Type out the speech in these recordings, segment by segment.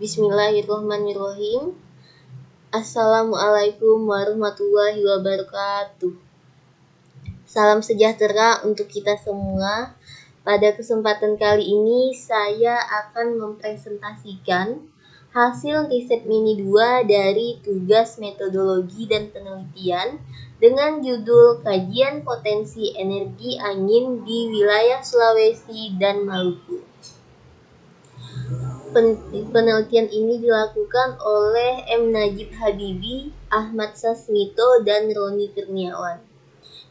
Bismillahirrahmanirrahim. Assalamualaikum warahmatullahi wabarakatuh. Salam sejahtera untuk kita semua. Pada kesempatan kali ini saya akan mempresentasikan hasil riset mini 2 dari tugas metodologi dan penelitian dengan judul Kajian Potensi Energi Angin di Wilayah Sulawesi dan Maluku. Penelitian ini dilakukan oleh M. Najib Habibi, Ahmad Sasmito, dan Roni Kurniawan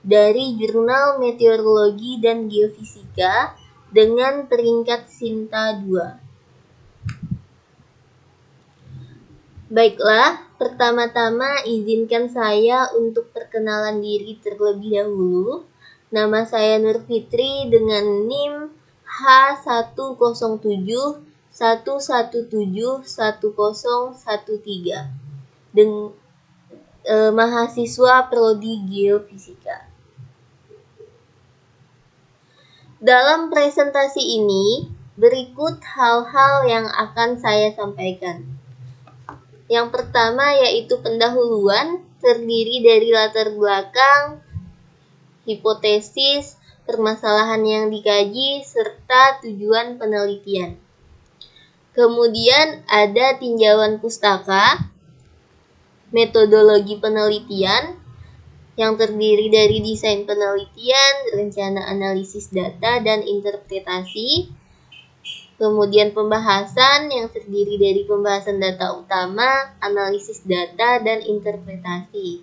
dari Jurnal Meteorologi dan Geofisika dengan peringkat Sinta 2. Baiklah, pertama-tama izinkan saya untuk perkenalan diri terlebih dahulu. Nama saya Nur Fitri dengan NIM H107 1171013 mahasiswa Prodi Geofisika. Dalam presentasi ini, berikut hal-hal yang akan saya sampaikan. Yang pertama yaitu pendahuluan, terdiri dari latar belakang, hipotesis, permasalahan yang dikaji, serta tujuan penelitian. Kemudian ada tinjauan pustaka, metodologi penelitian yang terdiri dari desain penelitian, rencana analisis data dan interpretasi. Kemudian pembahasan yang terdiri dari pembahasan data utama, analisis data dan interpretasi.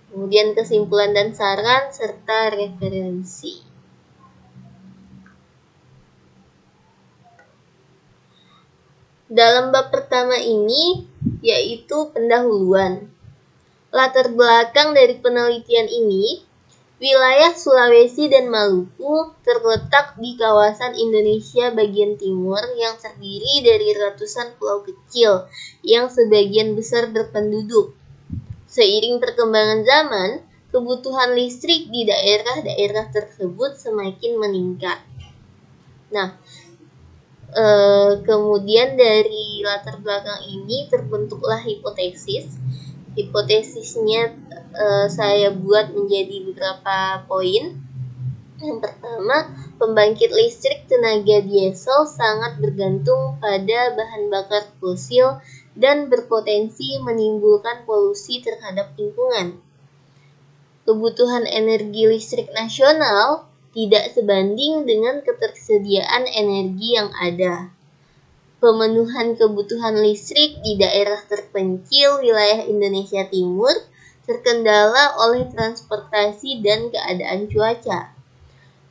Kemudian kesimpulan dan saran serta referensi. Dalam bab pertama ini, yaitu pendahuluan. Latar belakang dari penelitian ini, wilayah Sulawesi dan Maluku terletak di kawasan Indonesia bagian timur yang terdiri dari ratusan pulau kecil yang sebagian besar berpenduduk. Seiring perkembangan zaman, kebutuhan listrik di daerah-daerah tersebut semakin meningkat. Kemudian dari latar belakang ini terbentuklah hipotesis. Hipotesisnya saya buat menjadi beberapa poin. Yang pertama, pembangkit listrik tenaga diesel sangat bergantung pada bahan bakar fosil dan berpotensi menimbulkan polusi terhadap lingkungan. Kebutuhan energi listrik nasional tidak sebanding dengan ketersediaan energi yang ada. Pemenuhan kebutuhan listrik di daerah terpencil wilayah Indonesia Timur terkendala oleh transportasi dan keadaan cuaca.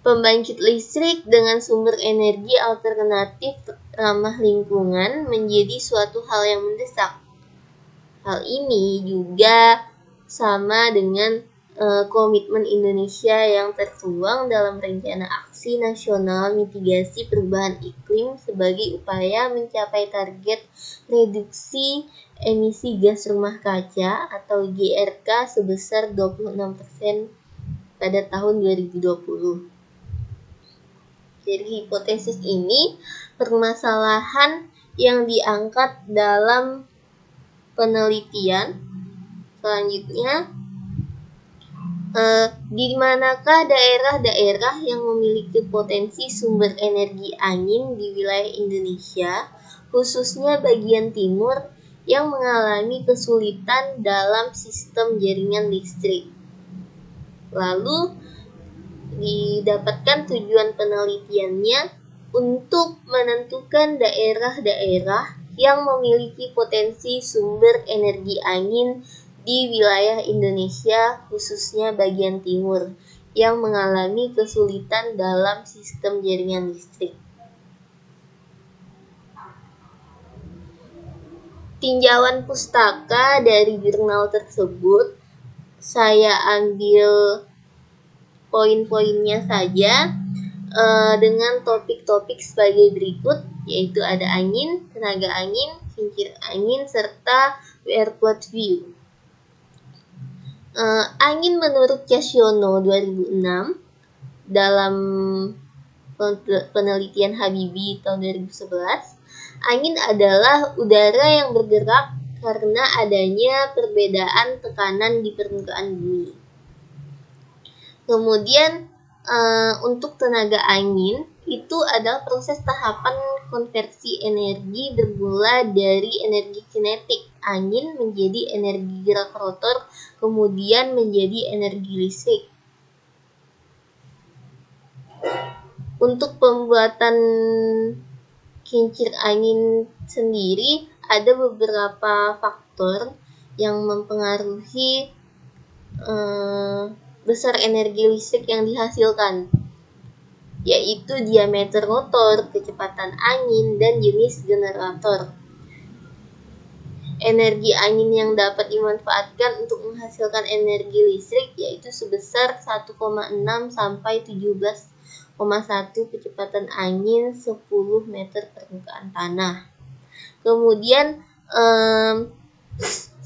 Pembangkit listrik dengan sumber energi alternatif ramah lingkungan menjadi suatu hal yang mendesak. Hal ini juga sama dengan komitmen Indonesia yang tertuang dalam Rencana Aksi Nasional Mitigasi Perubahan Iklim sebagai upaya mencapai target reduksi emisi gas rumah kaca atau GRK sebesar 26% pada tahun 2020. Dari hipotesis ini, permasalahan yang diangkat dalam penelitian selanjutnya, di manakah daerah-daerah yang memiliki potensi sumber energi angin di wilayah Indonesia, khususnya bagian timur, yang mengalami kesulitan dalam sistem jaringan listrik. Lalu, didapatkan tujuan penelitiannya untuk menentukan daerah-daerah yang memiliki potensi sumber energi angin di wilayah Indonesia khususnya bagian timur yang mengalami kesulitan dalam sistem jaringan listrik. Tinjauan pustaka dari jurnal tersebut saya ambil poin-poinnya saja dengan topik-topik sebagai berikut, yaitu ada angin, tenaga angin, kincir angin, serta weather plot view. Angin menurut Cassiono 2006 dalam penelitian Habibi tahun 2011, Angin adalah udara yang bergerak karena adanya perbedaan tekanan di permukaan bumi. Kemudian untuk tenaga angin itu adalah proses tahapan konversi energi bermula dari energi kinetik angin menjadi energi gerak rotor, kemudian menjadi energi listrik. Untuk pembuatan kincir angin sendiri ada beberapa faktor yang mempengaruhi besar energi listrik yang dihasilkan, yaitu diameter rotor, kecepatan angin, dan jenis generator. Energi angin yang dapat dimanfaatkan untuk menghasilkan energi listrik yaitu sebesar 1,6 sampai 17,1 kecepatan angin 10 meter permukaan tanah. Kemudian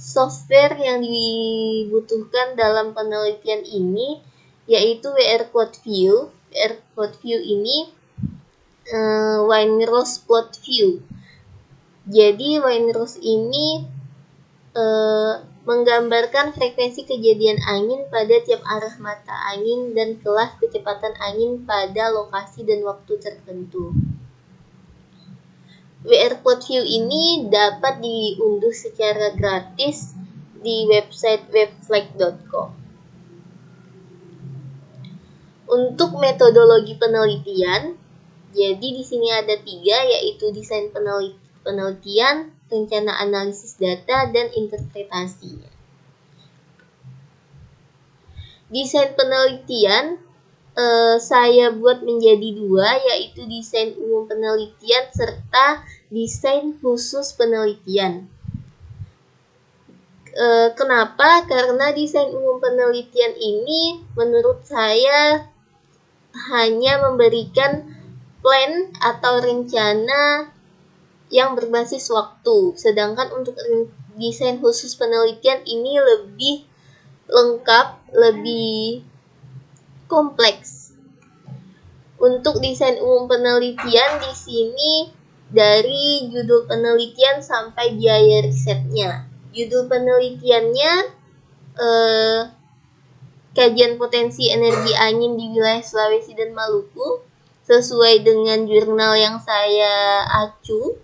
software yang dibutuhkan dalam penelitian ini yaitu WR Plot View. WR Plot View ini Wine-Ross Plot View. Jadi Wine-Ross ini menggambarkan frekuensi kejadian angin pada tiap arah mata angin dan kelas kecepatan angin pada lokasi dan waktu tertentu. WR Plot View ini dapat diunduh secara gratis di website webflag.com. Untuk metodologi penelitian, jadi di sini ada 3, yaitu desain penelitian, rencana analisis data, dan interpretasinya. Desain penelitian saya buat menjadi 2, yaitu desain umum penelitian serta desain khusus penelitian. Kenapa? Karena desain umum penelitian ini menurut saya hanya memberikan plan atau rencana yang berbasis waktu, sedangkan untuk desain khusus penelitian ini lebih lengkap, lebih kompleks. Untuk desain umum penelitian di sini dari judul penelitian sampai biaya risetnya. Judul penelitiannya kajian potensi energi angin di wilayah Sulawesi dan Maluku sesuai dengan jurnal yang saya acu.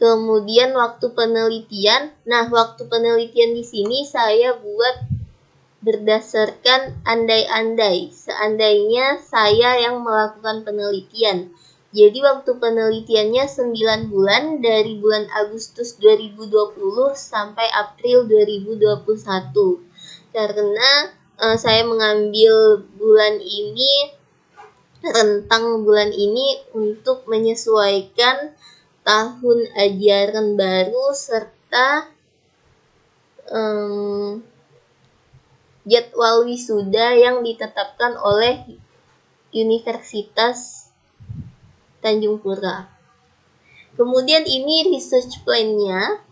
Kemudian waktu penelitian. Nah, waktu penelitian di sini saya buat berdasarkan andai-andai, seandainya saya yang melakukan penelitian. Jadi waktu penelitiannya 9 bulan dari bulan Agustus 2020 sampai April 2021. Karena saya mengambil bulan ini, rentang bulan ini untuk menyesuaikan tahun ajaran baru serta jadwal wisuda yang ditetapkan oleh Universitas Tanjung Pura. Kemudian ini research plan-nya.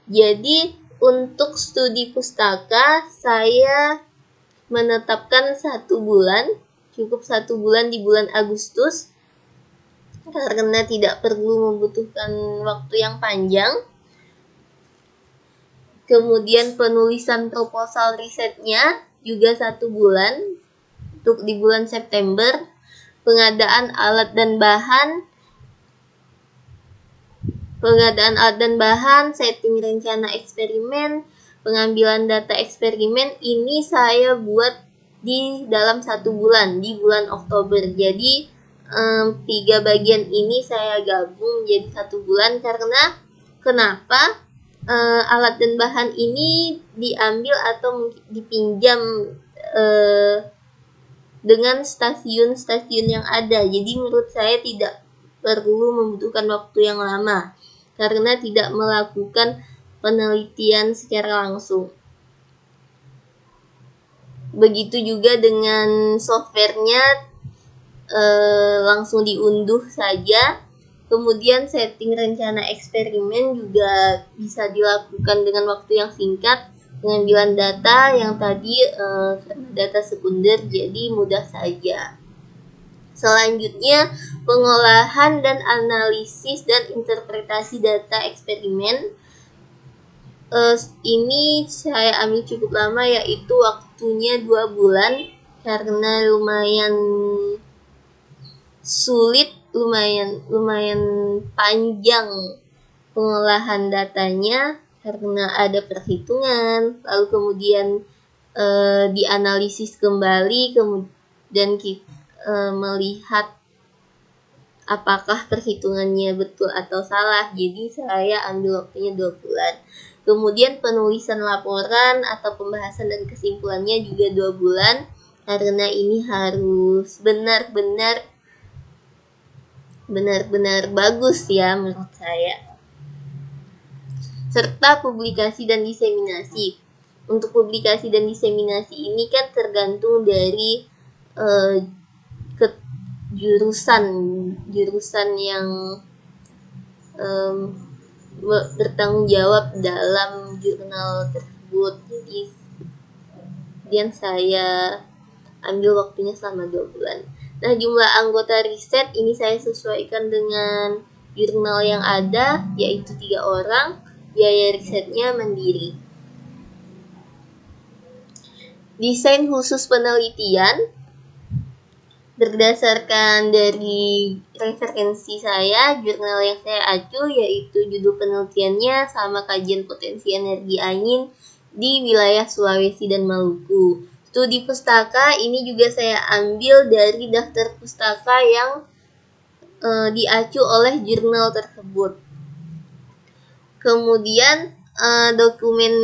Jadi untuk studi pustaka saya menetapkan 1 bulan, cukup 1 bulan di bulan Agustus karena tidak perlu membutuhkan waktu yang panjang. Kemudian penulisan proposal risetnya juga 1 bulan untuk di bulan September. Pengadaan alat dan bahan, setting rencana eksperimen, pengambilan data eksperimen ini saya buat di dalam 1 bulan, di bulan Oktober. Jadi 3 bagian ini saya gabung jadi 1 bulan karena kenapa? Alat dan bahan ini diambil atau dipinjam dengan stasiun-stasiun yang ada. Jadi menurut saya tidak perlu membutuhkan waktu yang lama karena tidak melakukan penelitian secara langsung. Begitu juga dengan softwarenya, langsung diunduh saja. Kemudian setting rencana eksperimen juga bisa dilakukan dengan waktu yang singkat. Pengambilan data yang tadi karena data sekunder jadi mudah saja. Selanjutnya, pengolahan dan analisis dan interpretasi data eksperimen. Ini saya ambil cukup lama, yaitu waktunya 2 bulan karena lumayan sulit, lumayan panjang pengolahan datanya karena ada perhitungan, lalu kemudian dianalisis kembali, dan melihat apakah perhitungannya betul atau salah. Jadi saya ambil waktunya 2 bulan. Kemudian penulisan laporan atau pembahasan dan kesimpulannya juga 2 bulan karena ini harus benar-benar bagus ya menurut saya. Serta publikasi dan diseminasi. Untuk publikasi dan diseminasi ini kan tergantung dari jurusan yang bertanggung jawab dalam jurnal tersebut. Jadi dan saya ambil waktunya selama 2 bulan. Nah, jumlah anggota riset ini saya sesuaikan dengan jurnal yang ada, yaitu 3 orang. Biaya risetnya mandiri. Desain khusus penelitian berdasarkan dari referensi saya, jurnal yang saya acu yaitu judul penelitiannya sama kajian potensi energi angin di wilayah Sulawesi dan Maluku. Studi pustaka ini juga saya ambil dari daftar pustaka yang diacu oleh jurnal tersebut. Kemudian dokumen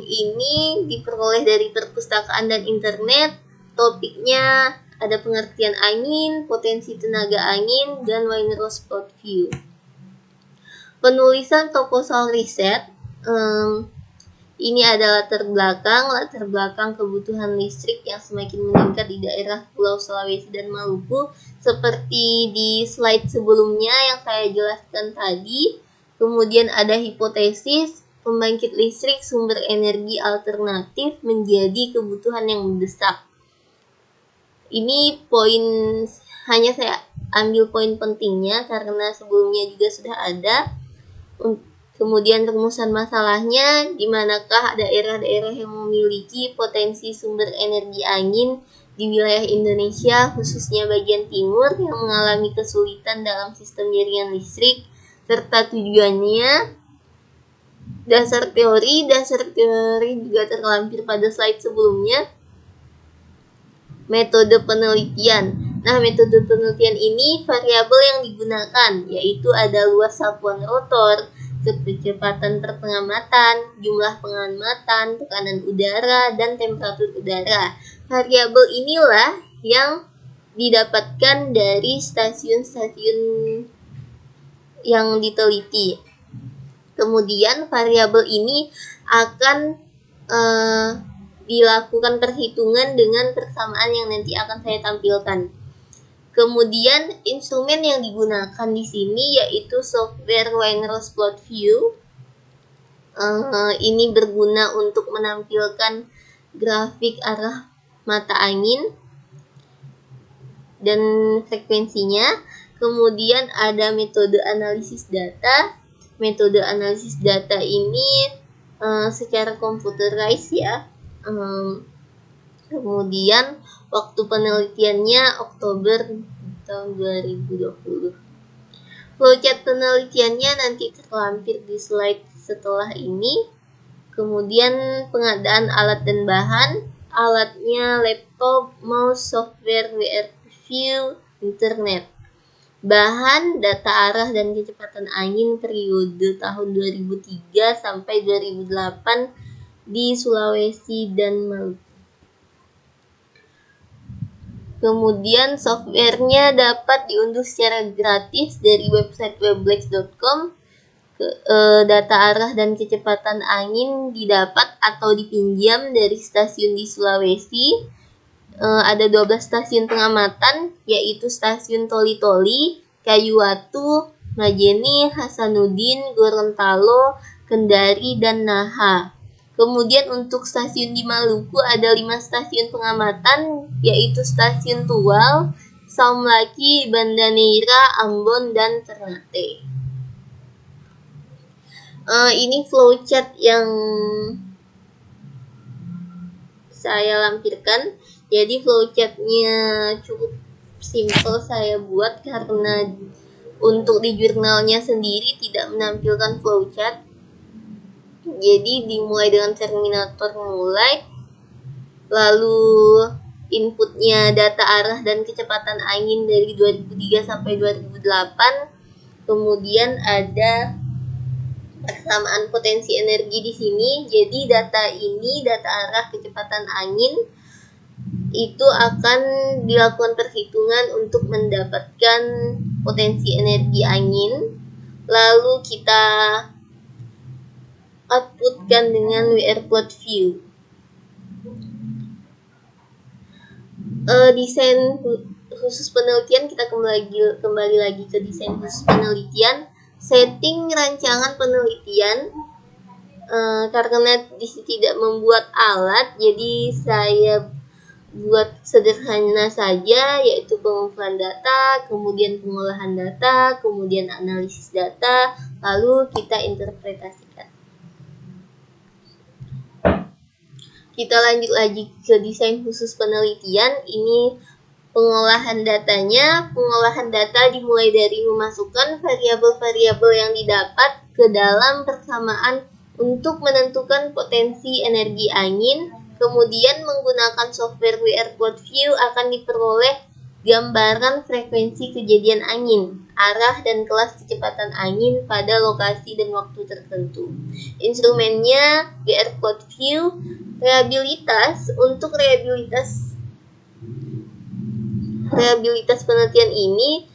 ini diperoleh dari perpustakaan dan internet. Topiknya ada pengertian angin, potensi tenaga angin, dan Wainwright plot view. Penulisan proposal riset. Ini adalah latar belakang kebutuhan listrik yang semakin meningkat di daerah Pulau Sulawesi dan Maluku, seperti di slide sebelumnya yang saya jelaskan tadi. Kemudian ada hipotesis, pembangkit listrik sumber energi alternatif menjadi kebutuhan yang mendesak. Ini hanya saya ambil poin pentingnya karena sebelumnya juga sudah ada. Kemudian rumusan masalahnya, di manakah daerah-daerah yang memiliki potensi sumber energi angin di wilayah Indonesia, khususnya bagian timur, yang mengalami kesulitan dalam sistem jaringan listrik, serta tujuannya. Dasar teori juga terlampir pada slide sebelumnya. Metode penelitian. Nah, metode penelitian ini variabel yang digunakan, yaitu ada luas sapuan rotor, kecepatan pengamatan, jumlah pengamatan, tekanan udara, dan temperatur udara. Variabel inilah yang didapatkan dari stasiun-stasiun yang diteliti. Kemudian variabel ini akan dilakukan perhitungan dengan persamaan yang nanti akan saya tampilkan. Kemudian instrumen yang digunakan di sini yaitu software Wainwright plot view. Ini berguna untuk menampilkan grafik arah mata angin dan frekuensinya. Kemudian ada metode analisis data. Metode analisis data ini secara computerized ya. Kemudian waktu penelitiannya Oktober tahun 2020. Flowchart penelitiannya nanti terlampir di slide setelah ini. Kemudian pengadaan alat dan bahan. Alatnya laptop, mouse, software, VR view, internet. Bahan, data arah dan kecepatan angin periode tahun 2003 sampai 2008 di Sulawesi dan Maluku. Kemudian softwarenya dapat diunduh secara gratis dari website weblex.com. Data arah dan kecepatan angin didapat atau dipinjam dari stasiun di Sulawesi. Ada 12 stasiun pengamatan, yaitu stasiun Toli-Toli, Kayuwatu, Majene, Hasanuddin, Gorontalo, Kendari, dan Naha. Kemudian untuk stasiun di Maluku ada 5 stasiun pengamatan, yaitu stasiun Tual, Saumlaki, Banda Neira, Ambon, dan Ternate. Ini flowchart yang saya lampirkan. Jadi flowchartnya cukup simple saya buat karena untuk di jurnalnya sendiri tidak menampilkan flowchart. Jadi dimulai dengan terminator mulai, lalu inputnya data arah dan kecepatan angin dari 2003 sampai 2008. Kemudian ada persamaan potensi energi di sini. Jadi data ini, data arah kecepatan angin, itu akan dilakukan perhitungan untuk mendapatkan potensi energi angin. Lalu kita outputkan dengan WR plot view. Desain khusus penelitian, kita kembali lagi ke desain khusus penelitian. Setting rancangan penelitian, karena di sini tidak membuat alat, jadi saya buat sederhana saja, yaitu pengumpulan data, kemudian pengolahan data, kemudian analisis data, lalu kita interpretasikan. Kita lanjut lagi ke desain khusus penelitian. Ini pengolahan datanya. Pengolahan data dimulai dari memasukkan variabel-variabel yang didapat ke dalam persamaan untuk menentukan potensi energi angin. Kemudian menggunakan software WR plot view akan diperoleh gambaran frekuensi kejadian angin, arah dan kelas kecepatan angin pada lokasi dan waktu tertentu. Instrumennya WR plot view. Reliabilitas, untuk reliabilitas penelitian ini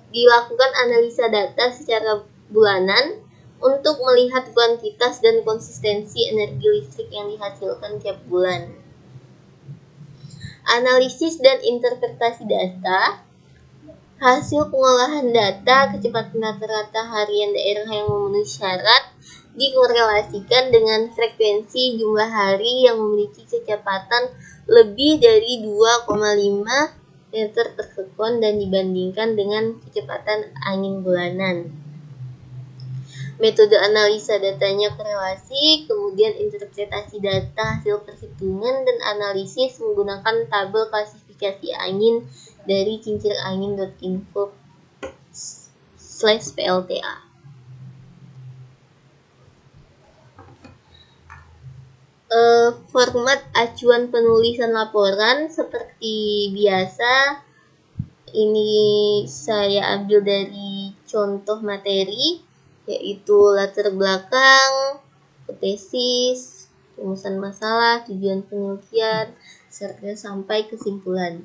dilakukan analisa data secara bulanan untuk melihat kuantitas dan konsistensi energi listrik yang dihasilkan tiap bulan. Analisis dan interpretasi data. Hasil pengolahan data, kecepatan rata-rata harian daerah yang memenuhi syarat dikorelasikan dengan frekuensi jumlah hari yang memiliki kecepatan lebih dari 2,5 meter per sekon dan dibandingkan dengan kecepatan angin bulanan. Metode analisa datanya korelasi, kemudian interpretasi data hasil perhitungan dan analisis menggunakan tabel klasifikasi angin dari kincirangin.info/plta. Format acuan penulisan laporan seperti biasa. Ini saya ambil dari contoh materi, yaitu latar belakang, tesis, rumusan masalah, tujuan penelitian, serta sampai kesimpulan.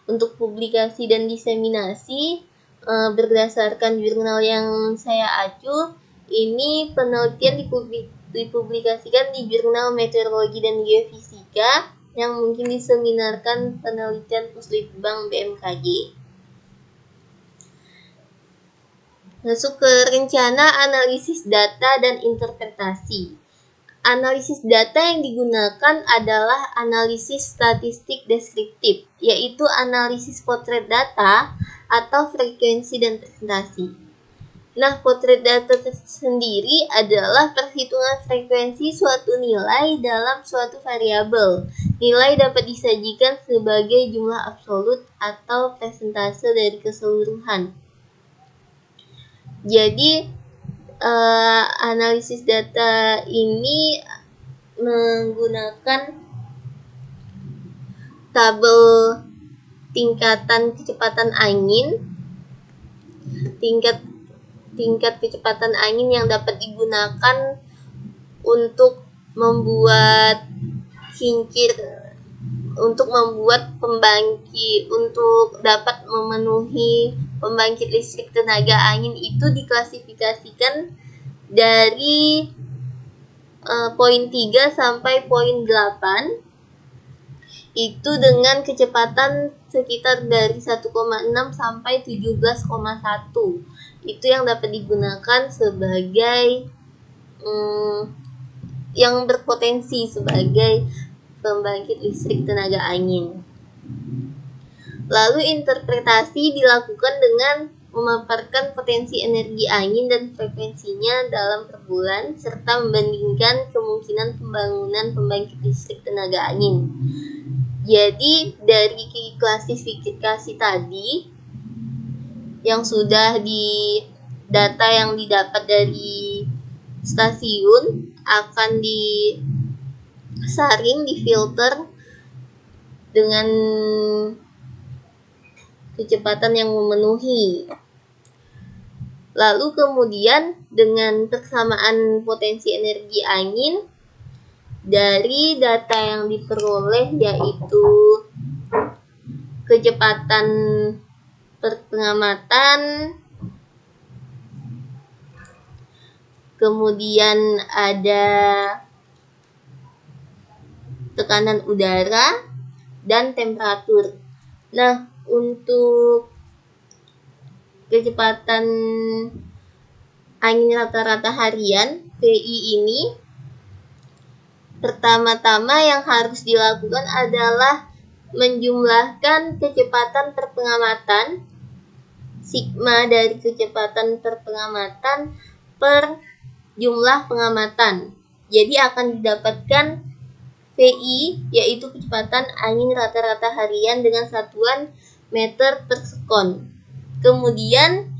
Untuk publikasi dan diseminasi, berdasarkan jurnal yang saya acu, ini penelitian dipublikasikan di jurnal Meteorologi dan Geofisika yang mungkin diseminarkan penelitian Puslitbang BMKG. Masuk ke rencana, analisis data dan interpretasi. Analisis data yang digunakan adalah analisis statistik deskriptif, yaitu analisis potret data atau frekuensi dan presentasi. Nah, potret data sendiri adalah perhitungan frekuensi suatu nilai dalam suatu variabel. Nilai dapat disajikan sebagai jumlah absolut atau persentase dari keseluruhan. Jadi, analisis data ini menggunakan tabel tingkatan kecepatan angin, tingkat kecepatan angin yang dapat digunakan untuk membuat pembangkit, untuk dapat memenuhi pembangkit listrik tenaga angin itu diklasifikasikan dari poin 3 sampai poin 8, itu dengan kecepatan sekitar dari 1,6 sampai 17,1. Itu yang dapat digunakan sebagai yang berpotensi sebagai pembangkit listrik tenaga angin. Lalu interpretasi dilakukan dengan memaparkan potensi energi angin dan frekuensinya dalam per bulan, serta membandingkan kemungkinan pembangunan pembangkit listrik tenaga angin. Jadi dari klasifikasi tadi yang sudah di data yang didapat dari stasiun akan disaring, difilter dengan kecepatan yang memenuhi. Lalu kemudian dengan persamaan potensi energi angin dari data yang diperoleh, yaitu kecepatan per pengamatan, kemudian ada tekanan udara dan temperatur. Nah, untuk kecepatan angin rata-rata harian VI ini, pertama-tama yang harus dilakukan adalah menjumlahkan kecepatan per pengamatan, sigma dari kecepatan per pengamatan per jumlah pengamatan. Jadi akan didapatkan VI, yaitu kecepatan angin rata-rata harian dengan satuan meter per sekon. Kemudian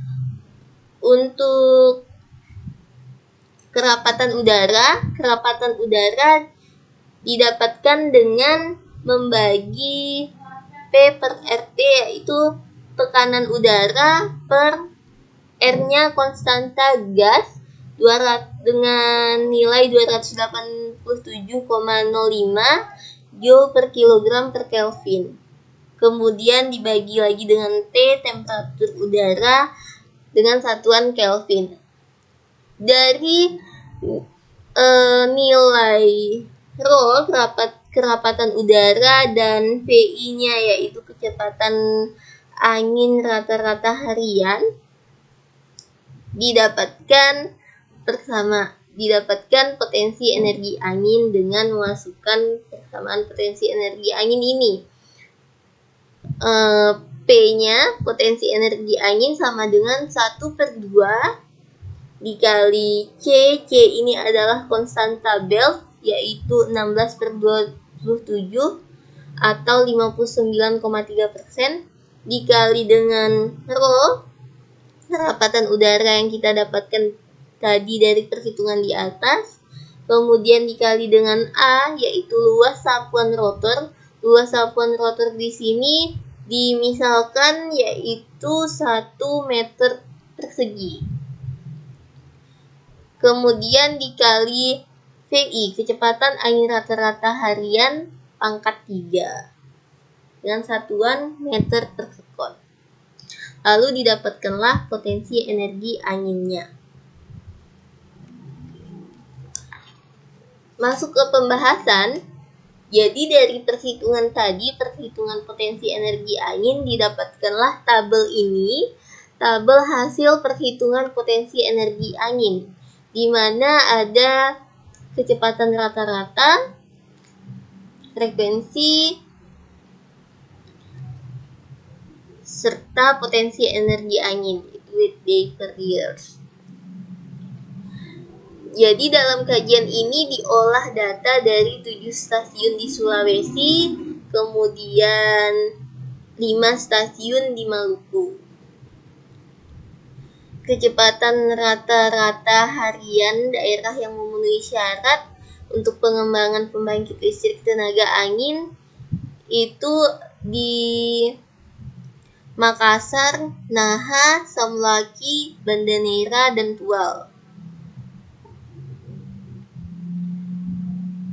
untuk kerapatan udara didapatkan dengan membagi P per RT, yaitu tekanan udara per R-nya konstanta gas dengan nilai 287,05 Joule per kilogram per Kelvin. Kemudian dibagi lagi dengan T, temperatur udara dengan satuan Kelvin. Dari nilai rho, kerapatan udara, dan VI-nya yaitu kecepatan angin rata-rata harian, didapatkan potensi energi angin dengan memasukkan persamaan potensi energi angin ini. P-nya, potensi energi angin, sama dengan 1/2 dikali C. C ini adalah konstanta Belt, yaitu 16/27 atau 59,3%, dikali dengan rho, kerapatan udara yang kita dapatkan tadi dari perhitungan di atas, kemudian dikali dengan A, yaitu luas sapuan rotor. Luas sapuan rotor di sini dimisalkan yaitu 1 meter persegi. Kemudian dikali VI, kecepatan angin rata-rata harian pangkat 3 dengan satuan meter per sekon. Lalu didapatkanlah potensi energi anginnya. Masuk ke pembahasan. Jadi dari perhitungan tadi, perhitungan potensi energi angin, didapatkanlah tabel ini, tabel hasil perhitungan potensi energi angin, di mana ada kecepatan rata-rata, frekuensi, serta potensi energi angin, with day per years. Jadi dalam kajian ini diolah data dari 7 stasiun di Sulawesi, kemudian 5 stasiun di Maluku. Kecepatan rata-rata harian daerah yang memenuhi syarat untuk pengembangan pembangkit listrik tenaga angin itu di Makassar, Naha, Samlaki, Banda Neira, dan Tual.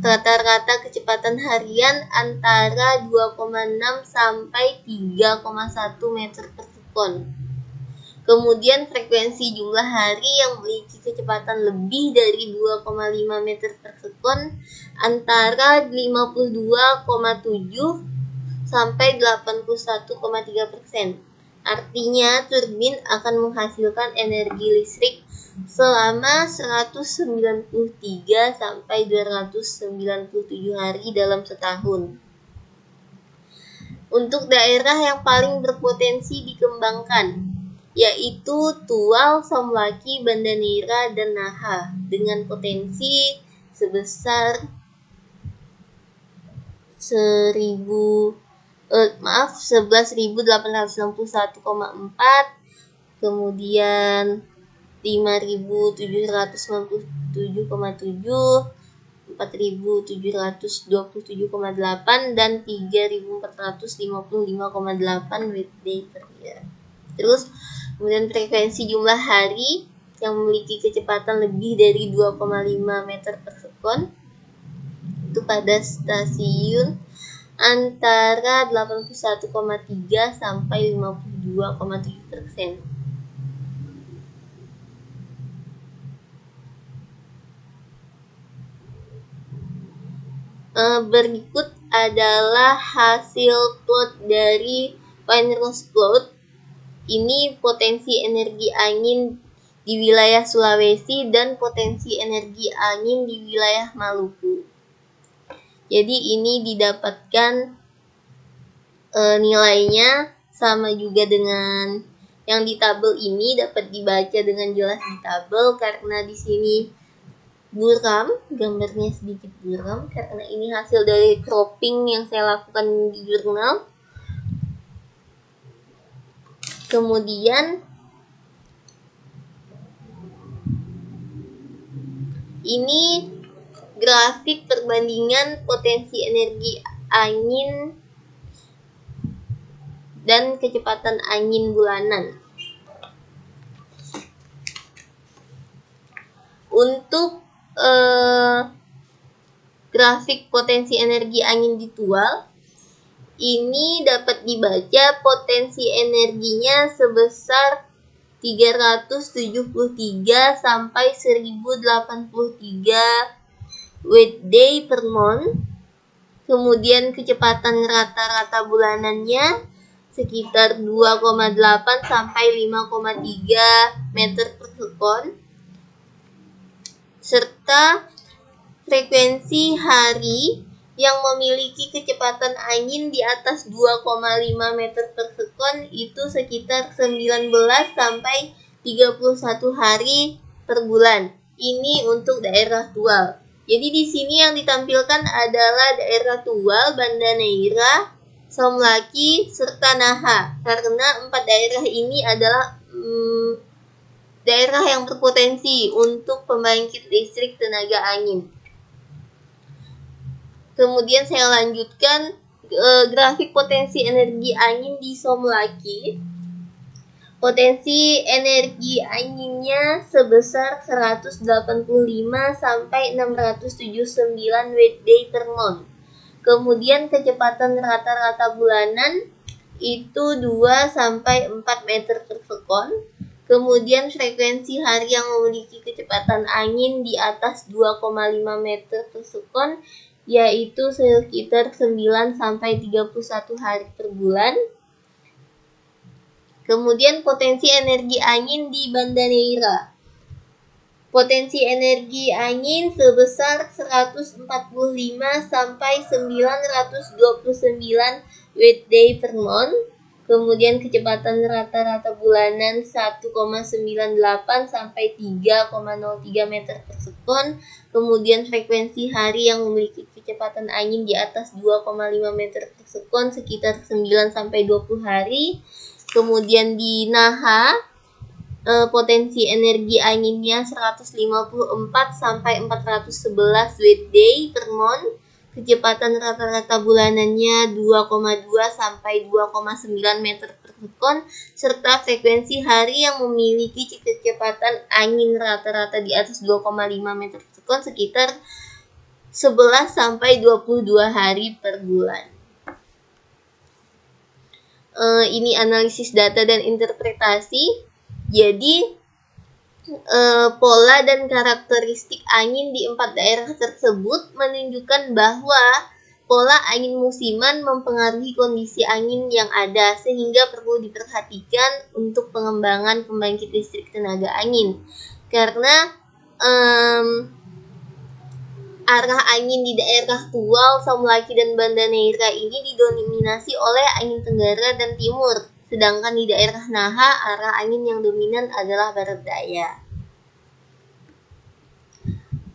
Rata-rata kecepatan harian antara 2,6 sampai 3,1 meter per sekon. Kemudian frekuensi jumlah hari yang memiliki kecepatan lebih dari 2,5 meter per sekon antara 52,7 sampai 81,3%. Artinya turbin akan menghasilkan energi listrik selama 193 sampai 297 hari dalam setahun. Untuk daerah yang paling berpotensi dikembangkan, yaitu Tual, Somlaki, Banda Neira, dan Naha dengan potensi sebesar 11.861,4, kemudian 5.797,7, 4.727,8, dan 3.455,8 weekday per year. Terus kemudian frekuensi jumlah hari yang memiliki kecepatan lebih dari 2,5 meter per sekon itu pada stasiun antara 81,3 sampai 52,7%. Berikut adalah hasil plot dari Penrose plot. Ini potensi energi angin di wilayah Sulawesi dan potensi energi angin di wilayah Maluku. Jadi ini didapatkan nilainya sama juga dengan yang di tabel ini, dapat dibaca dengan jelas di tabel karena di sini buram, gambarnya sedikit buram karena ini hasil dari cropping yang saya lakukan di jurnal. Kemudian ini grafik perbandingan potensi energi angin dan kecepatan angin bulanan. Untuk grafik potensi energi angin di Tual, ini dapat dibaca potensi energinya sebesar 373 sampai 1083 weekday per month. Kemudian kecepatan rata-rata bulanannya sekitar 2,8 sampai 5,3 meter per sekon. Serta frekuensi hari yang memiliki kecepatan angin di atas 2,5 meter per sekon itu sekitar 19 sampai 31 hari per bulan. Ini untuk daerah Tual. Jadi di sini yang ditampilkan adalah daerah Tual, Banda Neira, Somlaki, serta Naha. Karena 4 daerah ini adalah daerah yang berpotensi untuk pembangkit listrik tenaga angin. Kemudian saya lanjutkan grafik potensi energi angin di Somlaki. Potensi energi anginnya sebesar 185 sampai 679 weekday per month. Kemudian kecepatan rata-rata bulanan itu 2 sampai 4 meter per sekon. Kemudian frekuensi hari yang memiliki kecepatan angin di atas 2,5 meter per sekon yaitu sekitar 9 sampai 31 hari per bulan. Kemudian potensi energi angin di Banda Neira. Potensi energi angin sebesar 145 sampai 929 weekday per month. Kemudian kecepatan rata-rata bulanan 1,98 sampai 3,03 meter per sekon. Kemudian frekuensi hari yang memiliki kecepatan angin di atas 2,5 meter per sekon sekitar 9 sampai 20 hari. Kemudian di Naha potensi energi anginnya 154 sampai 411 weekday per month. Kecepatan rata-rata bulanannya 2,2 sampai 2,9 meter per sekon serta frekuensi hari yang memiliki kecepatan angin rata-rata di atas 2,5 meter per sekon sekitar 11 sampai 22 hari per bulan. Ini analisis data dan interpretasi. Jadi pola dan karakteristik angin di 4 daerah tersebut menunjukkan bahwa pola angin musiman mempengaruhi kondisi angin yang ada sehingga perlu diperhatikan untuk pengembangan pembangkit listrik tenaga angin. karena arah angin di daerah Tual, Saumlaki, dan Banda Neira ini didominasi oleh angin tenggara dan timur, sedangkan di daerah Naha arah angin yang dominan adalah barat daya.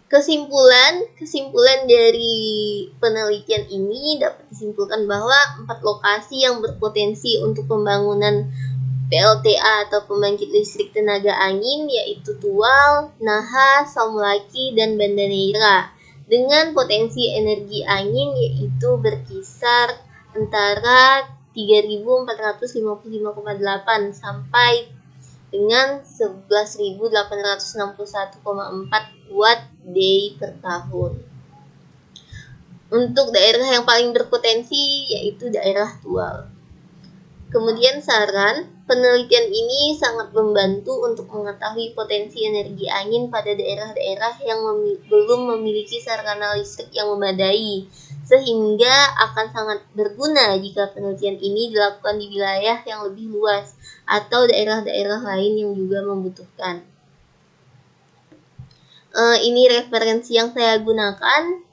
Kesimpulan dari penelitian ini dapat disimpulkan bahwa 4 lokasi yang berpotensi untuk pembangunan PLTA atau pembangkit listrik tenaga angin yaitu Tual, Naha, Saumlaki, dan Banda Neira dengan potensi energi angin yaitu berkisar antara 3.455,8 sampai dengan 11.861,4 watt day per tahun. Untuk daerah yang paling berpotensi yaitu daerah Tual. Kemudian saran, penelitian ini sangat membantu untuk mengetahui potensi energi angin pada daerah-daerah yang belum memiliki sarana listrik yang memadai, sehingga akan sangat berguna jika penelitian ini dilakukan di wilayah yang lebih luas atau daerah-daerah lain yang juga membutuhkan. Ini referensi yang saya gunakan.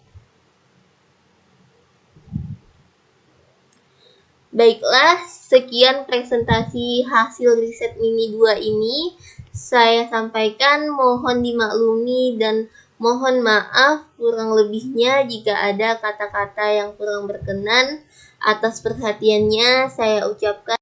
Baiklah, sekian presentasi hasil riset Mini 2 ini. Saya sampaikan, mohon dimaklumi dan mohon maaf kurang lebihnya jika ada kata-kata yang kurang berkenan. Atas perhatiannya saya ucapkan